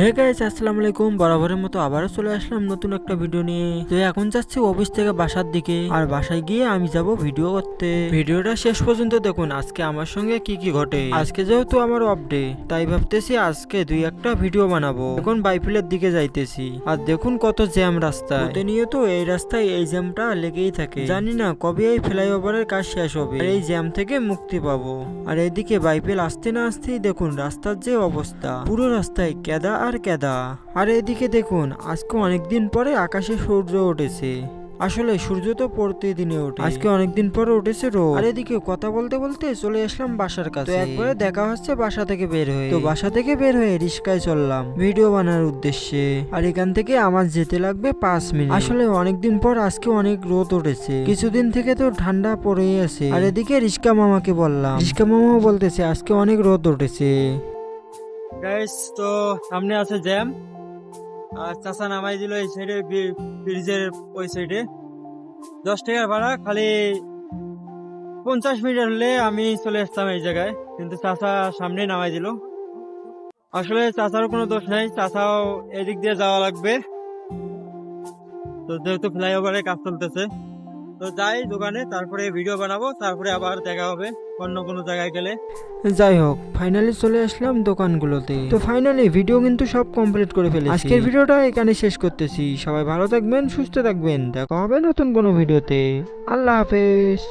Hey guys, আসসালামু আলাইকুম। বরাবরের মতো আবারও চলে আসলাম নতুন একটা ভিডিও নিয়ে। তো এখন যাচ্ছি অফিস থেকে বাসার দিকে, আর বাসায় গিয়ে আমি যাব ভিডিও করতে। ভিডিওটা শেষ পর্যন্ত দেখুন আজকে আমার সঙ্গে কি কি ঘটে। আজকে যেহেতু আমার অফ ডে, তাই ভাবতেছি আজকে দুই একটা ভিডিও বানাবো। এখন বাইফিলের দিকে যাইতেছি, আর দেখুন কত জ্যাম রাস্তায়। প্রতিনিয়ত এই রাস্তায় এই জ্যামটা লেগেই থাকে। জানি না কবে এই ফ্লাইওভারের কাজ শেষ হবে, আর এই জ্যাম থেকে মুক্তি পাবো। আর এদিকে বাইফিল আসতে না আসতেই দেখুন রাস্তার যে অবস্থা, পুরো রাস্তায় কেদা আর কেদা। আর এদিকে দেখুন আজকে অনেকদিন পরে আকাশে সূর্য উঠেছে। আসলে সূর্য তো প্রতিদিনে ওঠে, আজকে অনেকদিন পরে উঠেছে রোদ। আর এদিকে কথা বলতে বলতে চলে আসলাম বাসার কাছে। তো একবারে দেখা হচ্ছে বাসা থেকে বের হয়ে। তো বাসা থেকে বের হয়ে রিস্কায় চললাম ভিডিও বানানোর উদ্দেশ্যে। আর এখান থেকে আমার যেতে লাগবে 5 মিনিট। আসলে অনেকদিন পর আজকে অনেক রোদ উঠেছে, কিছুদিন থেকে তো ঠান্ডা পড়েই আছে। আর এদিকে রিস্কা মামাকে বললাম, রিস্কা মামাও বলতেছে আজকে অনেক রোদ উঠেছে। গাইস, তো সামনে আছে জ্যাম। আর চাচা নামাই দিল এই সাইডে, ব্রিজের ওই সাইডে। 10 টাকা ভাড়া, খালি 50 মিনিট হলে আমি চলে আসতাম এই জায়গায়, কিন্তু চাচা সামনে নামাই দিল। আসলে চাচারও কোনো দোষ নাই, চাচাও এদিক দিয়ে যাওয়া লাগবে। তো যেহেতু ফ্লাইওভারে কাজ চলতেছে, তো যাই দোকানে, তারপরে ভিডিও বানাবো, তারপরে আবার দেখা হবে অন্য কোনো জায়গায় গেলে। যাই হোক, ফাইনালি চলে আসলাম দোকানগুলোতে। তো ফাইনালি ভিডিও কিন্তু সব কমপ্লিট করে ফেলেছি। আজকের ভিডিওটা এখানে শেষ করতেছি। সবাই ভালো থাকবেন, সুস্থ থাকবেন, দেখা হবে নতুন কোনো ভিডিওতে। আল্লাহ হাফেজ।